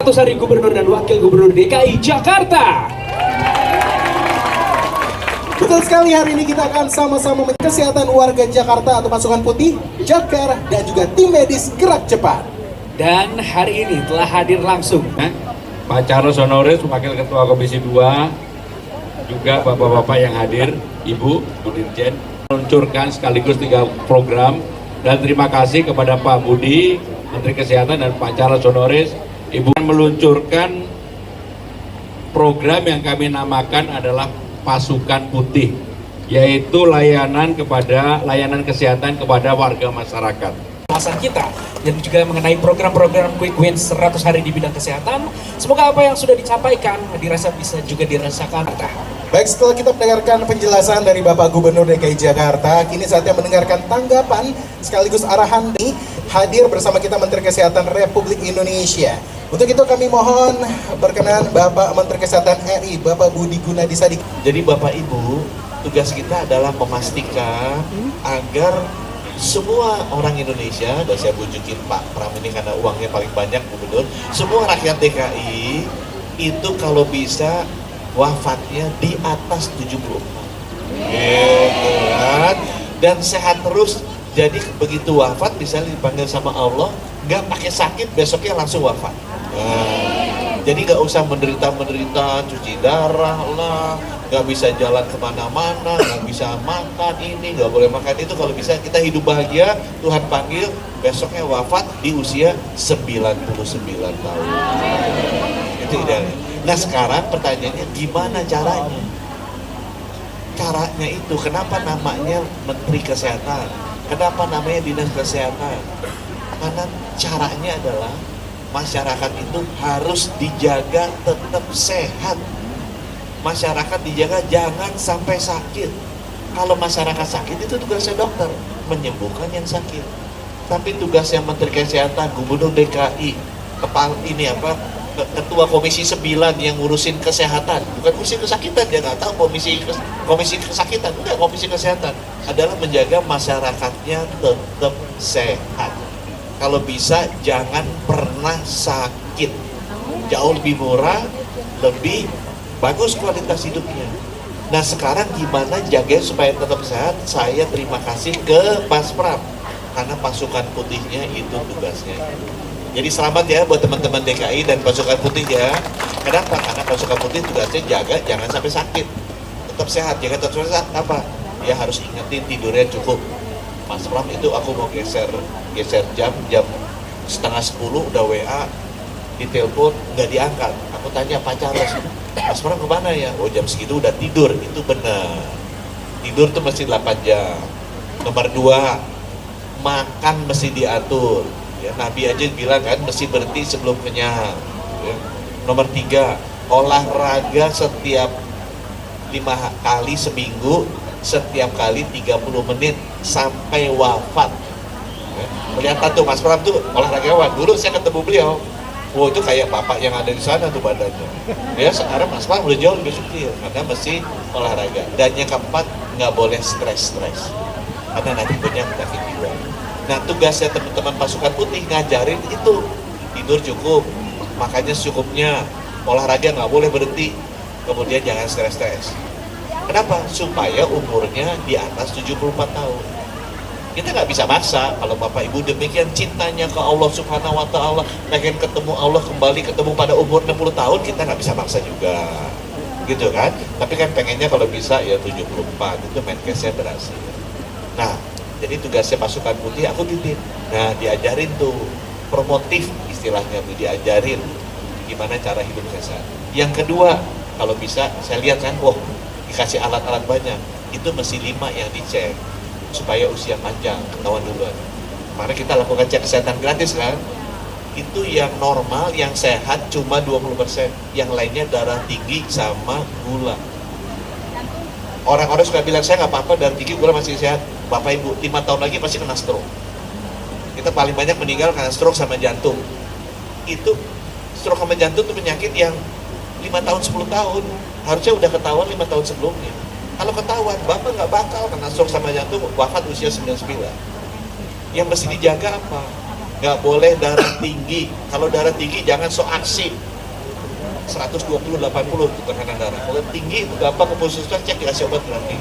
Status Hari Gubernur dan Wakil Gubernur DKI Jakarta. Betul sekali, hari ini kita akan sama-sama kesehatan warga Jakarta atau pasukan putih, Jakar, dan juga tim medis gerak cepat. Dan hari ini telah hadir langsung Pak Charles Honoris, Wakil Ketua Komisi 2, juga Bapak-Bapak yang hadir, Ibu, Bu Dirjen, meluncurkan sekaligus 3 program. Dan terima kasih kepada Pak Budi, Menteri Kesehatan, dan Pak Charles Honoris, Ibu meluncurkan program yang kami namakan adalah Pasukan Putih, yaitu layanan kesehatan kepada warga masyarakat. Pembahasan kita yang juga mengenai program-program quick wins 100 hari di bidang kesehatan. Semoga apa yang sudah disampaikan dirasa bisa juga dirasakan. Baik, setelah kita mendengarkan penjelasan dari Bapak Gubernur DKI Jakarta, kini saatnya mendengarkan tanggapan sekaligus arahan ini. Hadir bersama kita Menteri Kesehatan Republik Indonesia. Untuk itu kami mohon berkenan Bapak Menteri Kesehatan RI, Bapak Budi Gunadi Sadikin. Jadi Bapak Ibu, tugas kita adalah memastikan agar semua orang Indonesia, dan saya bujukin Pak Pram ini karena uangnya paling banyak Gubernur, semua rakyat DKI itu kalau bisa wafatnya di atas 74. Gitu kan? Dan sehat terus. Jadi begitu wafat misalnya dipanggil sama Allah, nggak pakai sakit, besoknya langsung wafat. Jadi nggak usah menderita, cuci darah lah, nggak bisa jalan kemana-mana, nggak bisa makan ini, nggak boleh makan itu. Kalau bisa kita hidup bahagia, Tuhan panggil, besoknya wafat di usia 99 tahun. Itu idealnya. Nah sekarang pertanyaannya gimana caranya? Caranya itu, kenapa namanya Menteri Kesehatan? Kenapa namanya Dinas Kesehatan? Karena caranya adalah masyarakat itu harus dijaga tetap sehat. Masyarakat dijaga jangan sampai sakit. Kalau masyarakat sakit itu tugasnya dokter, menyembuhkan yang sakit. Tapi tugasnya Menteri Kesehatan, Gubernur DKI, Ketua Komisi 9 yang ngurusin kesehatan, bukan ngurusin kesakitan, dia nggak tahu komisi kesakitan, enggak, komisi kesehatan adalah menjaga masyarakatnya tetap sehat. Kalau bisa jangan pernah sakit, jauh lebih murah, lebih bagus kualitas hidupnya. Nah sekarang gimana jaga supaya tetap sehat? Saya terima kasih ke Mas Pram, karena pasukan putihnya itu tugasnya. Jadi selamat ya buat teman-teman DKI dan pasukan putih ya. Kenapa? Karena pasukan putih tugasnya jaga jangan sampai sakit, tetap sehat. Jaga tetap sehat apa? Ya harus ingetin tidurnya cukup. Mas Pram itu aku mau geser jam 9:30 udah WA, ditelepon nggak diangkat. Aku tanya Pak Charles, Mas Pram kemana ya? Oh jam segitu udah tidur. Itu benar. Tidur tuh mesti 8 jam. Nomor 2, makan mesti diatur. Ya, Nabi aja bilang kan mesti berhenti sebelum kenyang. Ya. Nomor 3, olahraga setiap 5 kali seminggu, setiap kali 30 menit sampai wafat. Ya. Kelihatan tuh Mas Pram tuh olahragawan. Dulu saya ketemu beliau, wow itu kayak bapak yang ada di sana tuh badannya. Ya sekarang Mas Pram udah jauh lebih kecil karena mesti olahraga. Dan yang keempat, nggak boleh stres karena nanti punya penyakit jiwa. Nah tugasnya teman-teman pasukan putih ngajarin itu, tidur cukup, makannya secukupnya, olahraga nggak boleh berhenti, kemudian jangan stres. Kenapa? Supaya umurnya di atas 74 tahun. Kita nggak bisa maksa. Kalau Bapak Ibu demikian cintanya ke Allah Subhanahu Wa Taala, pengen ketemu Allah kembali ketemu pada umur 60 tahun, kita nggak bisa maksa juga, gitu kan? Tapi kan pengennya kalau bisa ya 74, itu Menkesnya berhasil. Nah jadi tugasnya pasukan putih aku titip. Nah diajarin tuh promotif istilahnya tuh, diajarin gimana cara hidup sehat. Yang kedua, kalau bisa saya lihat kan, dikasih alat-alat banyak, itu mesti 5 yang dicek supaya usia panjang, ketahuan duluan. Mari kita lakukan cek kesehatan gratis kan. Itu yang normal, yang sehat cuma 20%, yang lainnya darah tinggi sama gula. Orang-orang suka bilang, saya nggak apa-apa, darah tinggi, gula masih sehat. Bapak Ibu, 5 tahun lagi pasti kena stroke. Kita paling banyak meninggal karena stroke sama jantung. Itu, stroke sama jantung itu penyakit yang 5 tahun, 10 tahun. Harusnya udah ketahuan 5 tahun sebelumnya. Kalau ketahuan, Bapak nggak bakal kena stroke sama jantung, wafat usia 99. Yang mesti dijaga apa? Nggak boleh darah tinggi. Kalau darah tinggi jangan so aksi. 120-80 tekanan darah. Kalau tinggi itu gampang ke puskesmas cek dikasih obat gratis.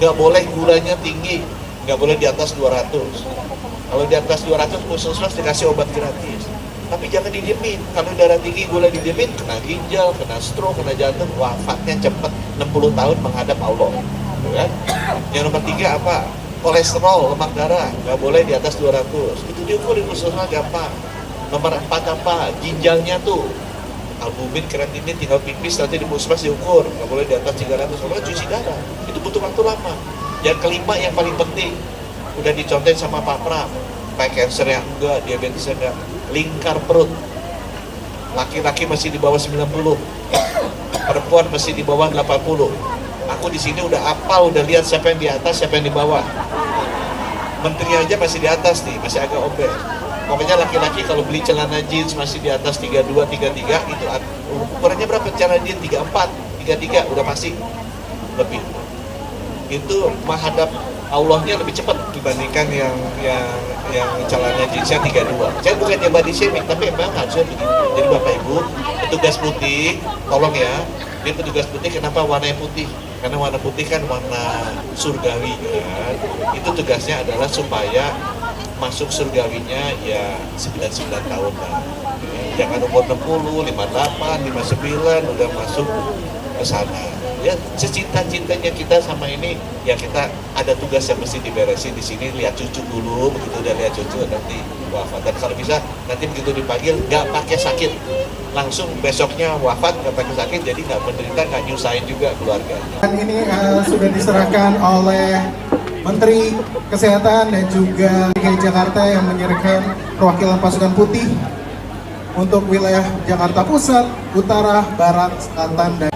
Nggak boleh gulanya tinggi, nggak boleh di atas 200. Kalau di atas 200 puskesmas dikasih obat gratis. Tapi jangan didiemin. Kalau darah tinggi gula didiemin, kena ginjal, kena stroke, kena jantung, wafatnya cepat 60 tahun menghadap Allah. Gitu kan? Yang nomor 3 apa? Kolesterol, lemak darah, nggak boleh di atas 200. Itu diukur di puskesmas gampang. Nomor 4 apa? Ginjalnya tuh. Albumin, kreatinin, tinggal pipis nanti di puskesmas diukur, nggak boleh di atas 300. Soalnya cuci darah, itu butuh waktu lama. Yang kelima yang paling penting, udah dicontohin sama Pak Pram, kayak cancer yang enggak, diabetes enggak, lingkar perut. Laki-laki masih di bawah 90, perempuan masih di bawah 80. Aku di sini udah apal, udah lihat siapa yang di atas, siapa yang di bawah. Menteri aja masih di atas nih, masih agak obes. Pokoknya laki-laki kalau beli celana jeans masih di atas 32, 33, itu ukurannya berapa celana jeans? 34, 33, udah pasti lebih. Itu menghadap Allahnya lebih cepat dibandingkan yang celana jeansnya 32. Saya bukannya body shaming, tapi memang harusnya begitu. Jadi Bapak Ibu, petugas putih, tolong ya, dia petugas putih kenapa warnanya putih? Karena warna putih kan warna surgawi kan. Itu tugasnya adalah supaya masuk surgawinya ya 99 tahun lah. Jangan umur 60, 58, 59 udah masuk ke sana. Ya secinta-cintanya kita sama ini, ya kita ada tugas yang mesti diberesin di sini. Lihat cucu dulu, begitu udah lihat cucu nanti wafat. Dan kalau bisa nanti begitu dipanggil nggak pakai sakit, langsung besoknya wafat nggak pakai sakit, jadi nggak menderita, nggak nyusahin juga keluarganya. Dan ini sudah diserahkan oleh Menteri Kesehatan dan juga DKI Jakarta yang menyerahkan perwakilan pasukan putih untuk wilayah Jakarta Pusat, Utara, Barat, Selatan, dan